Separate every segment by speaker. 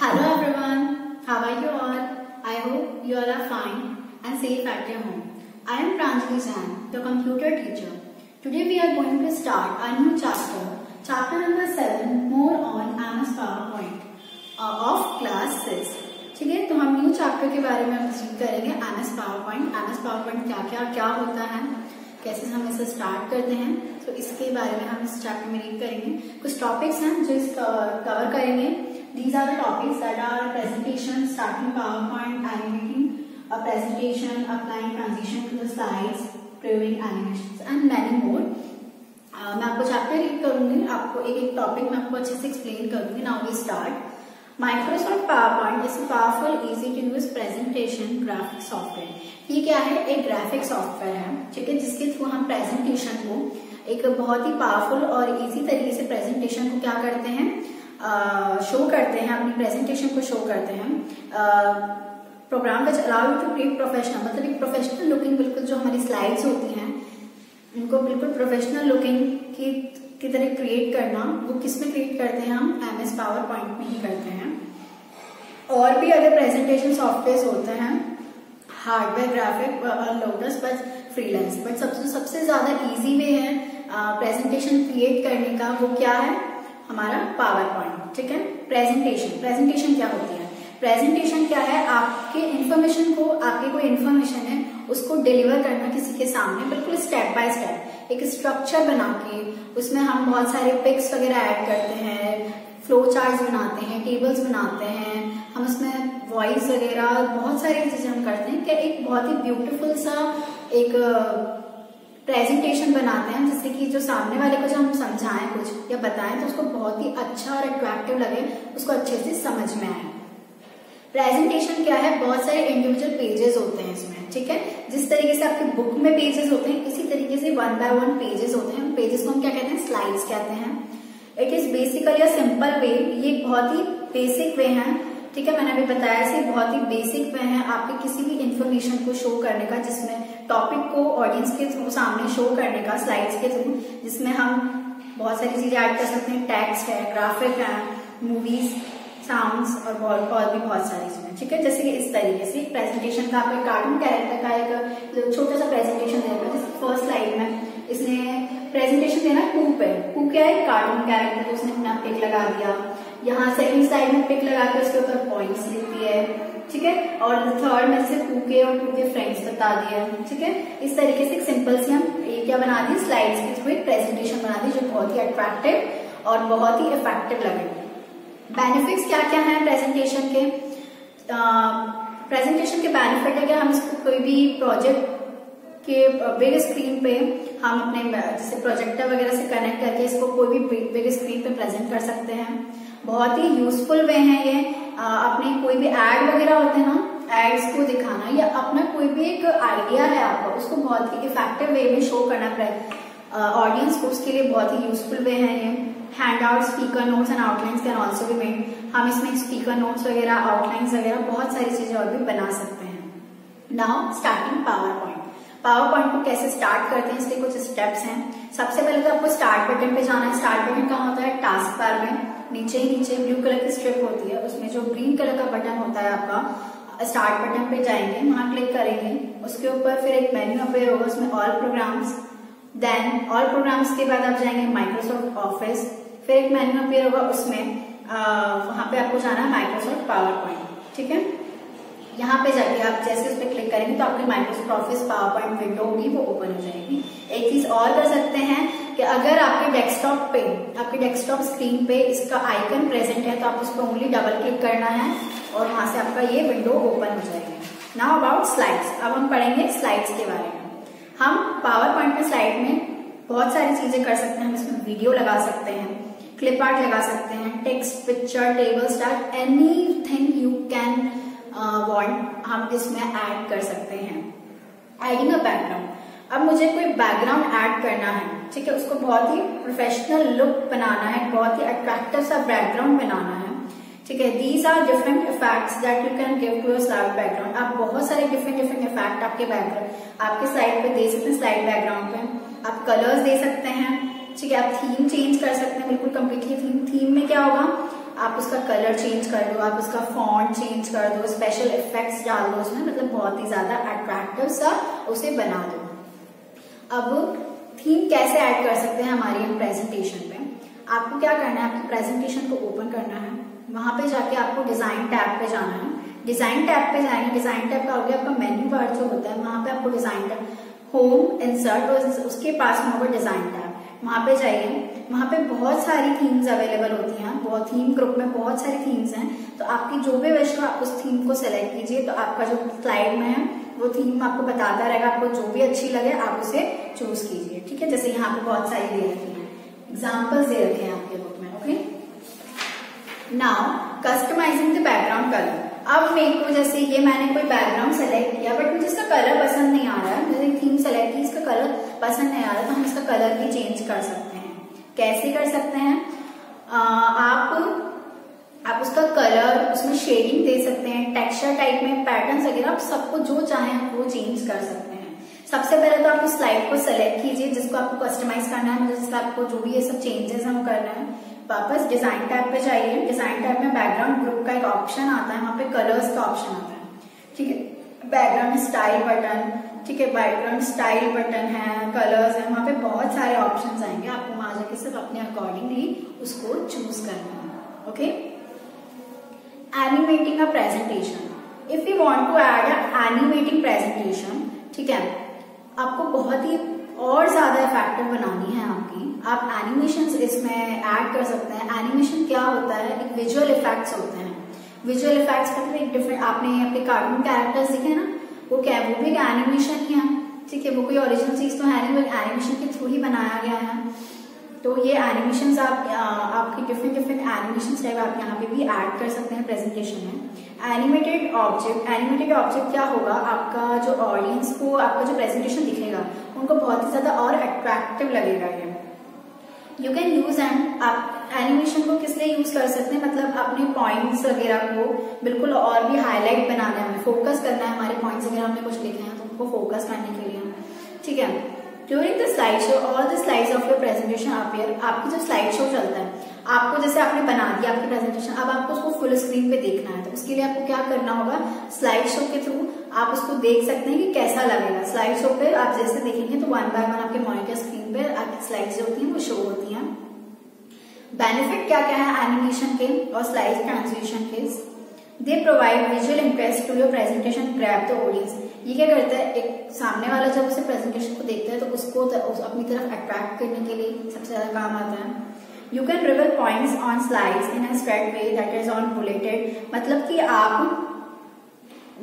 Speaker 1: Hello everyone, how are you all? I hope you all are fine and safe at your home. I am Pranjali Jain, your computer teacher. Today we are going to start a new chapter number 7, more on MS PowerPoint of class 6. ठीक है, तो हम new chapter के बारे में discuss करेंगे MS PowerPoint क्या होता है, कैसे हम इसे स्टार्ट करते हैं, तो इसके बारे में हम इस चैप्टर में रीड करेंगे। कुछ टॉपिक्स हैं जो इस कवर करेंगे। These are the topics that are presentation, starting PowerPoint, animating a presentation, applying transition to the slides, previewing animations and many more. मैं आपको चैप्टर रीड करूंगी, आपको एक टॉपिक मैं आपको अच्छे से एक्सप्लेन करूंगी। Now we start. Microsoft PowerPoint is a powerful, easy to use presentation graphic software. ये क्या है? एक ग्राफिक सॉफ्टवेयर है, ठीक है, जिसके थ्रू हम प्रेजेंटेशन को एक बहुत ही पावरफुल और इजी तरीके से प्रेजेंटेशन को क्या करते हैं, शो करते हैं, अपनी प्रेजेंटेशन को शो करते हैं। Program which allow you to create professional, मतलब एक प्रोफेशनल लुकिंग, बिल्कुल जो हमारी स्लाइड्स होती हैं उनको बिल्कुल प्रोफेशनल लुकिंग की तरह क्रिएट करना, वो किस में क्रिएट करते हैं? हम MS PowerPoint में ही करते हैं। और भी अदर प्रेजेंटेशन सॉफ्टवेयर होते हैं, hardware, graphic, lotus, but freelance, but सबसे ज्यादा इजी वे है प्रेजेंटेशन क्रिएट करने का, वो क्या है? हमारा PowerPoint, ठीक है। प्रेजेंटेशन क्या होती है? प्रेजेंटेशन क्या है? आपके इन्फॉर्मेशन को, आपके कोई इन्फॉर्मेशन है उसको डिलीवर करना किसी के सामने, बिल्कुल स्टेप बाय स्टेप एक स्ट्रक्चर बना के उसमें हम बहुत सारे पिक्स वगैरह ऐड करते हैं, फ्लो चार्ट्स बनाते हैं, टेबल्स बनाते हैं, हम उसमें वॉइस वगैरह बहुत सारी चीजें हम करते हैं, कि एक बहुत ही ब्यूटीफुल सा एक प्रेजेंटेशन बनाते हैं, जिससे कि जो सामने वाले को जो हम समझाएं कुछ या बताएं तो उसको बहुत ही अच्छा और अट्रैक्टिव लगे, उसको अच्छे से समझ में आए। प्रेजेंटेशन क्या है? बहुत सारे इंडिविजुअल पेजेस होते हैं इसमें, ठीक है। जिस तरीके से आपके बुक में पेजेस होते हैं, इसी तरीके से 1 by 1 पेजेस होते हैं। पेजेस को हम क्या कहते हैं? स्लाइड्स कहते हैं। It is basically a simple way, ये बहुत ही बेसिक वे है, ठीक है। मैंने अभी बताया इसे बहुत ही बेसिक वे है आपके किसी भी इंफॉर्मेशन को शो करने का, जिसमें टॉपिक को ऑडियंस के थ्रू सामने शो करने का स्लाइड्स के थ्रू, जिसमें हम बहुत सारी चीजें ऐड कर सकते हैं, टेक्स्ट है, ग्राफिक है, मूवीज, साउंड्स और भी बहुत सारी चीजें, ठीक है। जैसे कि इस तरीके से प्रेजेंटेशन का आपका कार्टून कैरेक्टर का एक छोटा सा प्रेजेंटेशन देगा। जैसे फर्स्ट स्लाइड में इसने प्रेजेंटेशन देना पू पे, पू क्या है? कार्टून कैरेक्टर, तो उसने अपना पिक लगा दिया। यहाँ सेकंड स्लाइड में पिक लगा के उसके ऊपर पॉइंट्स लिख दिए, ठीक है। और थर्ड में जैसे पू के और पू के फ्रेंड्स बता दिए, ठीक है। इस तरीके से एक सिंपल सी हम क्या बना दी, स्लाइड्स के थ्रू एक प्रेजेंटेशन बना दी, जो बहुत ही अट्रैक्टिव और बहुत ही इफेक्टिव लगे। बेनिफिट्स क्या क्या है प्रेजेंटेशन के? प्रेजेंटेशन के बेनिफिट है कि हम इसको कोई भी प्रोजेक्ट के बिग स्क्रीन पे हम अपने जैसे प्रोजेक्टर वगैरह से कनेक्ट करके इसको कोई भी बिग स्क्रीन पे प्रेजेंट कर सकते हैं। बहुत ही यूजफुल वे है ये। अपने कोई भी एड वगैरह होते हैं ना, एड्स को दिखाना या अपना कोई भी एक आइडिया है आपका, उसको बहुत ही इफेक्टिव वे में शो करना ऑडियंस को, उसके लिए बहुत ही यूजफुल वे है ये। Handout, speaker notes and outlines can also be made. हम इसमें स्पीकर नोट्स वगैरह, आउटलाइंस वगैरह बहुत सारी चीजें और भी बना सकते हैं। नाउ स्टार्टिंग पावरपॉइंट को कैसे स्टार्ट करते हैं, इसके कुछ स्टेप्स हैं। सबसे पहले तो आपको स्टार्ट बटन पे जाना है। स्टार्ट बटन कहाँ होता है? टास्क बार में नीचे ब्लू कलर की स्ट्रिप होती है, उसमें जो ग्रीन कलर का बटन होता है आपका, स्टार्ट बटन पे जाएंगे, वहां क्लिक करेंगे, उसके ऊपर फिर एक मेन्यू अपेयर होगा, उसमें all programs, then all programs के बाद आप जाएंगे माइक्रोसॉफ्ट ऑफिस, फिर एक मेन्यू अपेयर होगा, उसमें वहां पे आपको जाना है माइक्रोसॉफ्ट पावरपॉइंट, ठीक है। यहाँ पे जाके आप जैसे उस पर क्लिक करेंगे तो आपकी माइक्रोसॉफ्ट ऑफिस पावरपॉइंट विंडो होगी, वो ओपन हो जाएगी। एक चीज और कर सकते हैं कि अगर आपके डेस्कटॉप स्क्रीन पे इसका आइकन प्रेजेंट है तो आप उस पर ओनली डबल क्लिक करना है और वहां से आपका ये विंडो ओपन हो जाएगी। नाउ अबाउट स्लाइड्स, अब हम पढ़ेंगे स्लाइड्स के बारे में। हम पावरपॉइंट में स्लाइड में बहुत सारी चीजें कर सकते हैं। हम इसमें वीडियो लगा सकते हैं, क्लिप आर्ट लगा सकते हैं, text, picture, table, start, anything you can want हम इसमें ऐड कर सकते हैं। एडिंग अ बैकग्राउंड, अब मुझे कोई बैकग्राउंड ऐड करना है, ठीक है, उसको बहुत ही प्रोफेशनल लुक बनाना है, बहुत ही अट्रैक्टिव सा बैकग्राउंड बनाना है, ठीक है। These are different effects that you can give to your slide background. आप बहुत सारे डिफरेंट इफेक्ट आपके बैकग्राउंड, आपके स्लाइड पे दे सकते हैं। स्लाइड बैकग्राउंड पे आप कलर्स दे सकते हैं, ठीक है। आप थीम चेंज कर सकते हैं, बिल्कुल कम्प्लीटली थीम में क्या होगा, आप उसका कलर चेंज कर दो, आप उसका फॉन्ट चेंज कर दो, स्पेशल इफेक्ट्स डाल दो उसमें, मतलब बहुत ही ज्यादा अट्रैक्टिव सा उसे बना दो। अब थीम कैसे ऐड कर सकते हैं हमारी प्रेजेंटेशन पे? आपको क्या करना है, आपकी प्रेजेंटेशन को ओपन करना है, वहां पे जाके आपको डिजाइन टैब पे जाना है। डिजाइन टैब पे जाएंगे, डिजाइन टैब का हो गया आपका मेन्यू बार जो होता है, वहां पे आपको डिजाइन टैब, होम, इंसर्ट और उसके पास में होगा डिजाइन टैब, वहां पे जाइए। वहां पे बहुत सारी थीम्स अवेलेबल होती हैं, बहुत थीम ग्रुप में बहुत सारी थीम्स हैं, तो आपकी जो भी विश हो आप उस थीम को सेलेक्ट कीजिए। तो आपका जो स्लाइड में है वो थीम आपको बताता रहेगा, आपको जो भी अच्छी लगे आप उसे चूज कीजिए, ठीक है। जैसे यहाँ पे बहुत सारी दे रखी है, एग्जाम्पल्स दे रखे हैं आपके बुक में, okay. Now customising the background colour. अब मेरे को जैसे ये मैंने कोई बैकग्राउंड सेलेक्ट किया बट मुझे इसका कलर पसंद नहीं आ रहा है, जैसे थीम सेलेक्ट की, इसका कलर पसंद नहीं आ रहा, तो हम इसका कलर भी चेंज कर सकते हैं। कैसे कर सकते हैं? आप उसका कलर, उसमें शेडिंग दे सकते हैं, टेक्सचर टाइप में पैटर्न्स वगैरह, आप सबको जो चाहें वो चेंज कर सकते हैं। सबसे पहले तो आप उस स्लाइड को सेलेक्ट कीजिए जिसको आपको कस्टमाइज करना है, जिसका आपको जो भी ये सब चेंजेस है वो करना है। वापस डिजाइन टैब पे जाइए, डिजाइन टैब में बैकग्राउंड ग्रुप का एक ऑप्शन आता है, वहां पे कलर्स का ऑप्शन आता है, ठीक है। बैकग्राउंड स्टाइल बटन, ठीक है, बैकग्राउंड स्टाइल बटन है, कलर्स है, वहां पे बहुत सारे ऑप्शंस आएंगे, आपको वहां जाके सिर्फ अपने अकॉर्डिंगली उसको चूज करना है, okay. Animating a presentation. If you want to add a animating presentation, ठीक है, आपको बहुत ही और ज्यादा इफेक्टिव बनानी है आपकी, आप एनिमेशन इसमें ऐड कर सकते हैं। एनिमेशन क्या होता है? एक विजुअल इफेक्ट्स होते हैं। विजुअल इफेक्ट्स मतलब एक डिफरेंट, आपने अपने कार्टून कैरेक्टर्स दिखे ना, वो क्या है? वो भी एक एनिमेशन ही है, ठीक है। वो कोई ओरिजिनल चीज तो है नहीं, वो एनिमेशन के थ्रू ही बनाया गया है। तो ये एनिमेशन आपकी डिफरेंट एनिमेशन टाइप आप यहाँ पे भी ऐड कर सकते हैं प्रेजेंटेशन में। एनिमेटेड ऑब्जेक्ट क्या होगा? आपका जो ऑडियंस को आपका जो प्रेजेंटेशन दिखेगा उनको बहुत ही ज्यादा और अट्रैक्टिव लगेगा ये। यू कैन यूज आप एनिमेशन को किस लिए यूज कर सकते हैं? मतलब अपने पॉइंट्स वगैरह को बिल्कुल और भी हाईलाइट बनाना है, हमें फोकस करना है, हमारे पॉइंट्स वगैरह हमने कुछ लिखे हैं तो उनको फोकस करने के लिए, ठीक है। During the slide show, all the slides of your presentation appear. आपकी जो स्लाइड शो चलता है, आपको जैसे आपने बना दिया आपकी प्रेजेंटेशन, अब आपको उसको फुल स्क्रीन पे देखना है, तो उसके लिए आपको क्या करना होगा? स्लाइड शो के थ्रू आप उसको देख सकते हैं कि कैसा लगेगा। स्लाइड शो पे आप जैसे देखेंगे तो वन बाय वन आपके मॉनिटर स्क्रीन पे आपकी स्लाइड्स जो होती हैं वो शो होती हैं। बेनिफिट क्या क्या है एनिमेशन के और स्लाइड ट्रांसलेशन के? They provide visual interest to your presentation, grab the audience. ये क्या करता है? एक सामने वाला जब उसे प्रेजेंटेशन को देखता है तो उसको अपनी तरफ अट्रैक्ट करने के लिए सबसे ज्यादा काम आता है। You can reveal points on slides in a straight way that is on bulleted. मतलब कि आप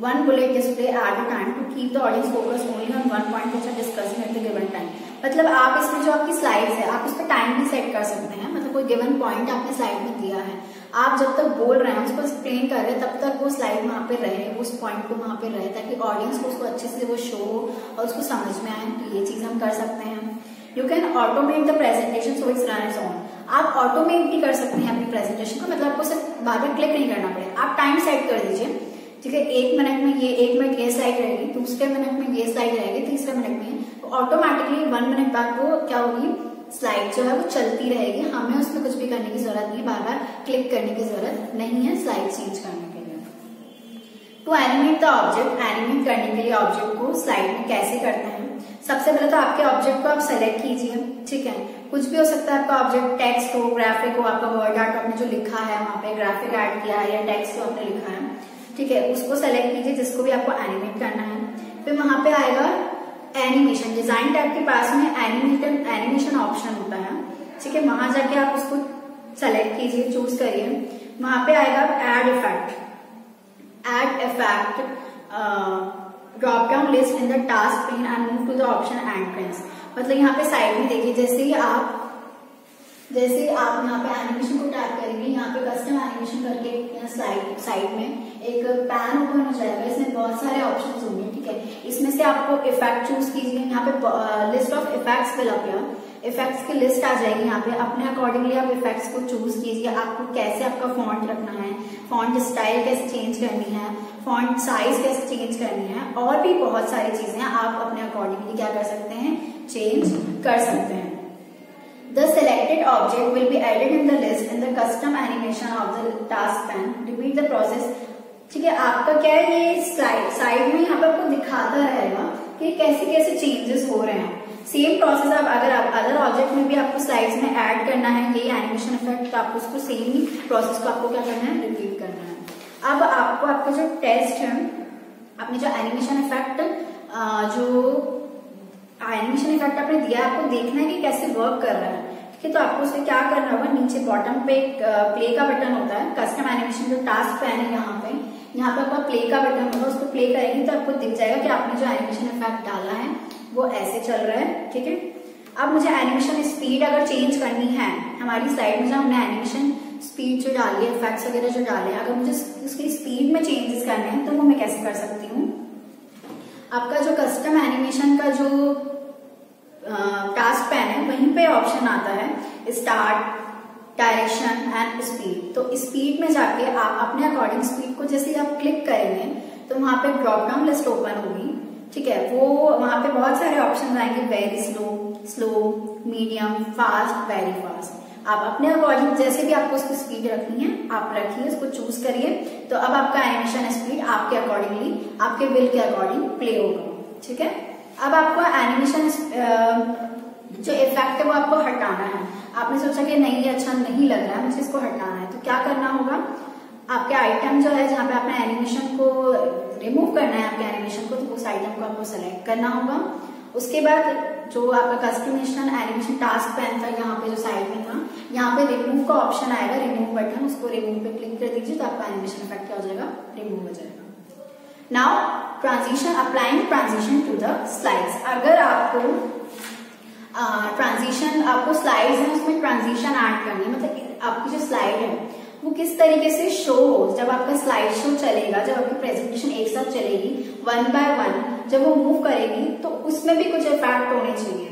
Speaker 1: one bullet display at a time to keep the audience focus only on one point which are discussing at the given time. मतलब आप इसमें जो आपकी slides है आप उस पर टाइम भी सेट कर सकते हैं। मतलब कोई गिवन पॉइंट आपने स्लाइड में दिया है, आप जब तक बोल रहे हैं उसको एक्सप्लेन कर रहे हैं तब तक वो स्लाइड वहां पे रहे, उस पॉइंट को वहां पे रहे, ताकि ऑडियंस को उसको अच्छे से वो शो हो और उसको समझ में आए। तो ये चीज हम कर सकते हैं। You can automate the presentation so it's run it's on. आप ऑटोमेट भी कर सकते हैं अपनी प्रेजेंटेशन को, मतलब आपको सिर्फ बार बार क्लिक नहीं करना पड़ेगा। आप टाइम सेट कर दीजिए, ठीक है, 1 मिनट में ये स्लाइड रहेगी, दूसरे मिनट में ये स्लाइड रहेगी, तीसरे मिनट में, तो ऑटोमेटिकली 1 मिनट बाद वो क्या होगी? स्लाइड जो है वो चलती रहेगी। हमें उसमें कुछ भी करने की जरूरत नहीं, बार बार क्लिक करने की जरूरत नहीं है स्लाइड चेंज करने के लिए। To animate the object, animate करने के लिए ऑब्जेक्ट को स्लाइड में कैसे करते हैं? सबसे पहले तो आपके ऑब्जेक्ट को आप सेलेक्ट कीजिए, ठीक है। कुछ भी हो सकता है आपका ऑब्जेक्ट, टेक्स्ट हो, ग्राफिक हो, आपका वर्ड आर्ट आपने जो लिखा है वहां पे ग्राफिक ऐड किया है या टेक्स्ट जो आपने लिखा है, ठीक है, उसको सेलेक्ट कीजिए जिसको भी आपको एनिमेट करना है। फिर वहां पे आएगा एनिमेशन, डिजाइन टैब के पास में एनिमेशन ऑप्शन होता है, ठीक है, वहां जाके आप उसको सेलेक्ट कीजिए, चूज करिए। वहां पे आएगा add effect drop down list in the task pane and move to the option entrance. मतलब यहाँ पे साइड में देखिए, जैसे ही आप यहाँ पे एनिमेशन को टैप करेंगे, यहाँ पे कस्टम एनिमेशन करके साइड में एक पैन ओपन हो जाएगा, इसमें बहुत सारे ऑप्शंस होंगे, ठीक है। इसमें से आपको इफेक्ट चूज कीजिए, यहाँ पे list of effects will appear, effects की लिस्ट आ जाएगी। यहाँ पे अपने अकॉर्डिंगली आप इफेक्ट्स को चूज कीजिए, आपको कैसे आपका फॉन्ट रखना है, फॉन्ट स्टाइल कैसे चेंज करनी है, फॉन्ट साइज कैसे चेंज करनी है, और भी बहुत सारी चीजें आप अपने अकॉर्डिंगली क्या कर सकते हैं? चेंज कर सकते हैं। The selected object will be added in the list in the custom animation of the task pane. Repeat the process. ठीक है, आपका क्या है, ये साइड में यहाँ पे आपको दिखाता रहेगा कि कैसे कैसे चेंजेस हो रहे हैं। सेम प्रोसेस अगर आप अदर ऑब्जेक्ट में भी आपको स्लाइड्स में ऐड करना है यही एनिमेशन इफेक्ट, तो आपको उसको सेम ही प्रोसेस को आपको क्या करना है, रिपीट करना है। अब आपको आपका जो टेस्ट है, आपने जो एनिमेशन इफेक्ट आपने दिया, आपको देखना है कि कैसे वर्क कर रहा है। ठीक है, तो आपको उसमें क्या करना होगा, नीचे बॉटम पे एक प्ले का बटन होता है, कस्टम एनिमेशन जो टास्क पैन है यहाँ पे आपका प्ले का बटन होगा, उसको प्ले करेंगे तो आपको दिख जाएगा कि आपने जो एनिमेशन इफेक्ट डाला है वो ऐसे चल रहा है। ठीक है, अब मुझे एनिमेशन स्पीड अगर चेंज करनी है, हमारी स्लाइड में जो हमने एनिमेशन स्पीड जो डाली है, इफेक्ट्स वगैरह जो डाले हैं, अगर मुझे उसकी स्पीड में चेंजेस करने हैं तो वो मैं कैसे कर सकती हूँ। आपका जो कस्टम एनिमेशन का जो टास्क पैन है वहीं पे ऑप्शन आता है स्टार्ट, डायरेक्शन एंड स्पीड। तो स्पीड में जाके आप अपने अकॉर्डिंग स्पीड को जैसे आप क्लिक करेंगे तो वहां पे ड्रॉप डाउन लिस्ट ओपन होगी। ठीक है, वो वहां पे बहुत सारे ऑप्शन आएंगे, very slow, medium, fast, very fast. आप अपने अकॉर्डिंग जैसे भी आपको उसकी स्पीड रखनी है आप रखिए, उसको चूज करिए। तो अब आपका एनिमेशन स्पीड आपके अकॉर्डिंगली, आपके विल के अकॉर्डिंग प्ले होगा। ठीक है, अब आपको एनिमेशन जो इफेक्ट है वो आपको हटाना है। आपने सोचा कि नहीं ये अच्छा नहीं लग रहा है, मुझे इसको हटाना है, तो क्या करना होगा, आपके आइटम जो है जहां पे आपने एनिमेशन को रिमूव करना है, आपके एनिमेशन को, तो उस आइटम को आपको सेलेक्ट करना होगा। उसके बाद जो आपका कस्टमाइजेशन एनिमेशन टास्क पैन था, यहाँ पे जो साइड में था, यहाँ पे रिमूव का ऑप्शन आएगा, रिमूव बटन, उसको रिमूव पे क्लिक कर दीजिए तो आपका एनिमेशन इफेक्ट क्या हो जाएगा, रिमूव हो जाएगा। Now transition, applying transition to the slides. अगर आपको ट्रांजिशन, आपको स्लाइड्स है उसमें ट्रांजिशन ऐड करनी है, मतलब आपकी जो स्लाइड है वो किस तरीके से शो हो, जब आपका स्लाइड शो चलेगा, जब आपकी प्रेजेंटेशन एक साथ चलेगी वन बाय वन, जब वो मूव करेगी तो उसमें भी कुछ इफेक्ट होने चाहिए,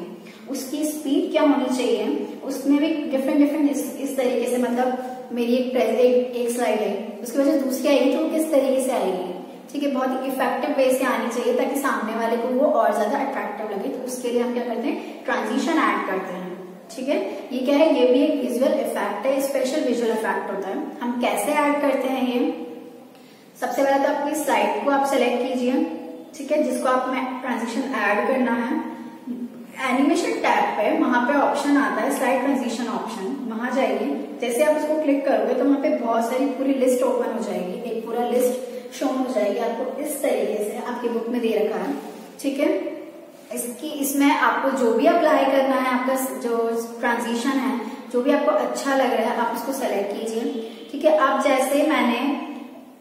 Speaker 1: उसकी स्पीड क्या होनी चाहिए, उसमें भी डिफरेंट इस तरीके से, मतलब मेरी एक स्लाइड है उसकी वजह से दूसरी आएगी तो वो किस तरीके से आएगी। ठीक है, बहुत इफेक्टिव वे से आनी चाहिए ताकि सामने वाले को वो और ज्यादा अट्रैक्टिव लगे। तो उसके लिए हम क्या करते हैं, ट्रांजिशन ऐड करते हैं। ठीक है, ये क्या है, ये भी एक विजुअल इफेक्ट है, स्पेशल विजुअल इफेक्ट होता है। हम कैसे ऐड करते हैं ये, सबसे पहले तो आपकी स्लाइड को आप सेलेक्ट कीजिए, ठीक है, जिसको आप में ट्रांजिशन ऐड करना है। एनिमेशन टैब पे वहां पे ऑप्शन आता है स्लाइड ट्रांजिशन ऑप्शन, वहां जाइए, जैसे आप उसको क्लिक करोगे तो वहां पे बहुत सारी पूरी लिस्ट ओपन हो जाएगी, एक पूरा लिस्ट शो हो जाएगी आपको इस तरीके से, आपकी बुक में दे रखा है। ठीक है, इसमें आपको जो भी अप्लाई करना है, आपका जो ट्रांजिशन है, जो भी आपको अच्छा लग रहा है आप उसको सेलेक्ट कीजिए। ठीक है, अब जैसे मैंने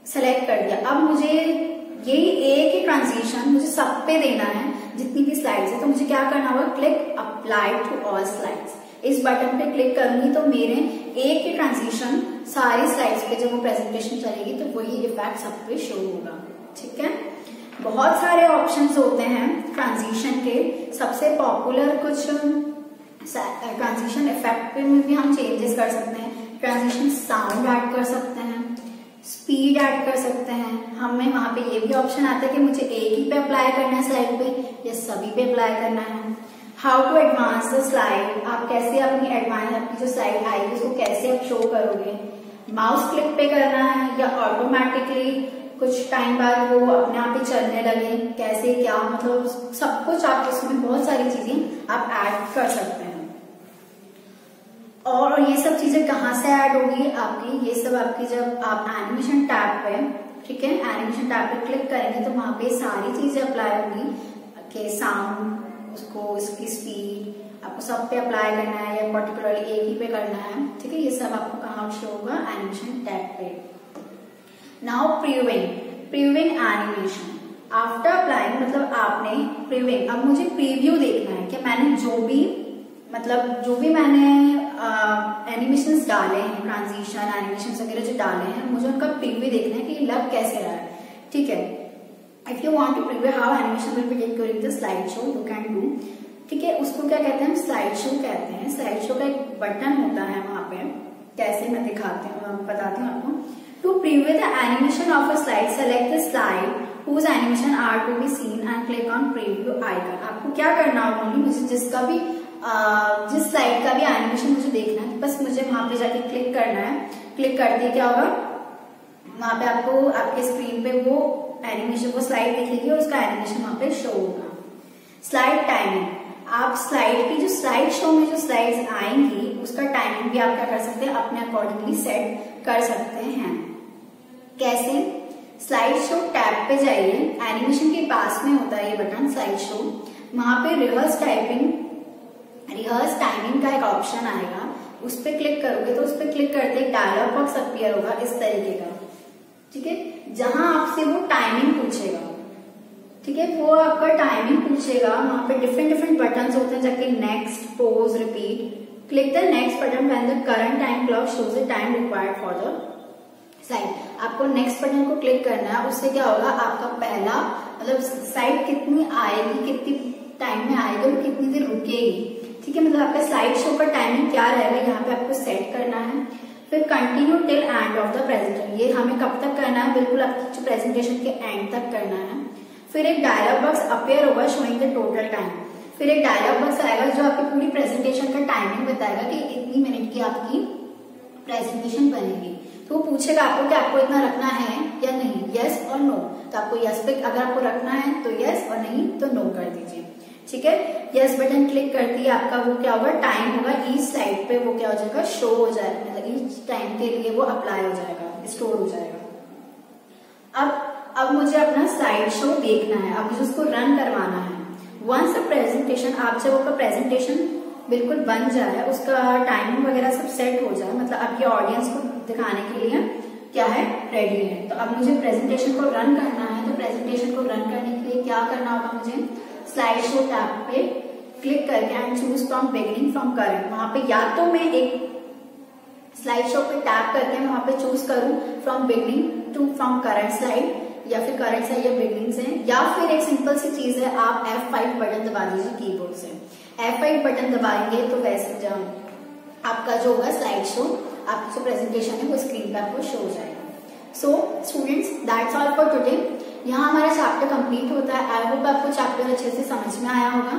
Speaker 1: सेलेक्ट कर दिया, अब मुझे यही एक ही ट्रांजिशन मुझे सब पे देना है जितनी भी स्लाइड्स है, तो मुझे क्या करना होगा, click apply to all slides. इस बटन पे क्लिक करूंगी तो मेरे एक ही ट्रांजिशन सारी स्लाइड्स पे जब वो प्रेजेंटेशन चलेगी तो वही इफेक्ट सब पे शो होगा। ठीक है, बहुत सारे ऑप्शंस होते हैं ट्रांजिशन के, सबसे पॉपुलर कुछ ट्रांजिशन इफेक्ट पे में भी हम चेंजेस कर सकते हैं। ट्रांजिशन साउंड ऐड कर सकते हैं, स्पीड ऐड कर सकते हैं। हमें वहां पे ये भी ऑप्शन आता है कि मुझे एक ही पे अप्लाई करना है स्लाइड पे या सभी पे अप्लाई करना है। How to advance the slide, आप कैसे अपनी एडवांस, आपकी जो स्लाइड आएगी उसको कैसे आप शो करोगे, माउस क्लिक पे करना है या ऑटोमेटिकली कुछ टाइम बाद वो अपने आप ही चलने लगे, कैसे क्या, मतलब सब कुछ आप इसमें बहुत सारी चीजें आप ऐड कर सकते हैं। और ये सब चीजें कहाँ से ऐड होगी आपकी, ये सब आपकी जब आप एनिमेशन टैब पे, ठीक है, एनिमेशन टैब पे क्लिक करेंगे तो वहां पे सारी चीजें अप्लाई होंगी कि साउंड, उसको इसकी स्पीड आपको सब पे अप्लाई करना है या पर्टिकुलरली एक ही पे करना है। ठीक है, ये सब आपको कहाँ शो होगा, एनिमेशन टैब पे। Now previewing animation after applying, मतलब आपने प्रीव्यूइंग, अब मुझे प्रीव्यू देखना है कि मैंने जो भी मैंने एनिमेशंस डाले हैं, ट्रांजिशन एनिमेशन वगैरह जो डाले हैं, मुझे उनका प्रीव्यू देखना है कि लग कैसे रहा है। ठीक है, if you want to preview how animation will be during the slide show you can do. ठीक है, उसको क्या कहते हैं, स्लाइड शो कहते हैं। स्लाइड शो का एक बटन होता है वहां पे, कैसे मैं बताती हूँ आपको। To preview the animation of a slide, select the slide whose animation are to be seen and click on preview icon। आपको क्या करना होगा, मुझे जिसका भी जिस स्लाइड का भी एनिमेशन मुझे देखना है, बस मुझे वहां पे जाके क्लिक करना है। क्लिक करते क्या होगा, वहां पे आपको आपके स्क्रीन पे वो एनिमेशन, वो स्लाइड दिखेगी और उसका एनिमेशन वहां पे शो होगा। स्लाइड टाइमिंग, आप स्लाइड की जो स्लाइड शो में जो स्लाइड्स आएंगी उसका टाइमिंग भी आप क्या कर सकते हैं, अपने अकॉर्डिंगली सेट कर सकते हैं। कैसे? स्लाइड शो टैब पे जाइए, एनिमेशन के पास में होता है ये बटन स्लाइड शो, वहां पे रिहर्स टाइमिंग का एक ऑप्शन आएगा, उस पर क्लिक करोगे तो उस पर क्लिक करते एक डायलॉग बॉक्स अपीयर होगा इस तरीके का, ठीक है, जहां आपसे वो टाइमिंग पूछेगा, ठीक है, वो आपका टाइमिंग पूछेगा। वहां पे डिफरेंट बटन्स होते हैं, जाके next, pose, repeat, click the next button when the current time clock shows the time required for the slide. आपको नेक्स्ट बटन को क्लिक करना है, उससे क्या होगा, आपका पहला मतलब स्लाइड कितनी आएगी, कितनी टाइम में आएगी और कितनी देर रुकेगी, ठीक है, मतलब आपका स्लाइड शो का टाइमिंग क्या रहेगा यहाँ पे आपको सेट करना है। फिर continue till end of the presentation, ये हमें कब तक करना है, बिल्कुल आपकी जो प्रेजेंटेशन के एंड तक करना है। फिर एक डायलॉग बॉक्स अपीयर होगा शोइंग द टोटल टाइम, फिर एक डायलॉग बॉक्स आएगा जो आपकी पूरी प्रेजेंटेशन का टाइमिंग बताएगा कि इतनी मिनट की आपकी प्रेजेंटेशन बनेगी। तो वो पूछेगा आपको कि आपको इतना रखना है या नहीं, यस और नो, तो आपको यस पे अगर आपको रखना है तो यस और नहीं तो नो कर दीजिए, ठीक है। यस बटन क्लिक करती है, आपका वो क्या होगा, टाइम होगा ईच स्लाइड पे वो क्या हो जाएगा, शो हो जाएगा, मतलब ईच टाइम के लिए वो अप्लाई हो जाएगा, स्टोर हो जाएगा। अब मुझे अपना स्लाइड शो देखना है, अब मुझे उसको रन करवाना है। वंस द प्रेजेंटेशन, आप जब आपका प्रेजेंटेशन बिल्कुल बन जाए, उसका टाइमिंग वगैरह सब सेट हो जाए, मतलब आपके ऑडियंस को दिखाने के लिए क्या है, रेडी है, तो अब मुझे प्रेजेंटेशन को रन करना है। तो प्रेजेंटेशन को रन करने के लिए क्या करना होगा, मुझे स्लाइड शो टैब पे क्लिक करके and choose from beginning from current, वहां पे या तो मैं एक स्लाइड शो पे टैप करके मैं वहां पे चूज करूं from beginning to from current slide, या फिर करंट स्लाइड या बिगिनिंग से, या फिर एक सिंपल सी चीज है, आप F5 बटन दबा दीजिए कीबोर्ड से। F5 बटन दबाएंगे तो वैसे जब आपका जो होगा स्लाइड शो, आपकी जो प्रेजेंटेशन है वो स्क्रीन पे आपको शो हो जाएगा। So students, that's all for today. यहाँ हमारा चैप्टर कंप्लीट होता है। आई होप आपको चैप्टर अच्छे से समझ में आया होगा,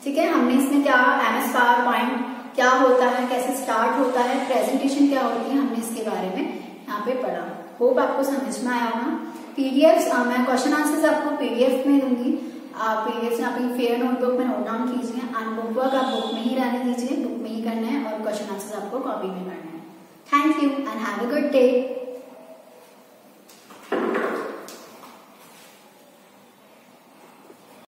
Speaker 1: ठीक है। हमने इसमें क्या MS PowerPoint क्या होता है, कैसे स्टार्ट होता है, प्रेजेंटेशन क्या होती है, हमने इसके बारे में यहाँ पे पढ़ा। होप आपको समझ में आया होगा। PDF मैं क्वेश्चन आंसर्स आपको PDF में दूंगी, आप PDF से अपनी फेयर नोटबुक में नोट डाउन कीजिए, एंड बुक वर्क आप बुक में ही रहने दीजिए, बुक में ही करना है, और क्वेश्चन आंसर्स आपको कॉपी में करना है। Thank you and have a good day.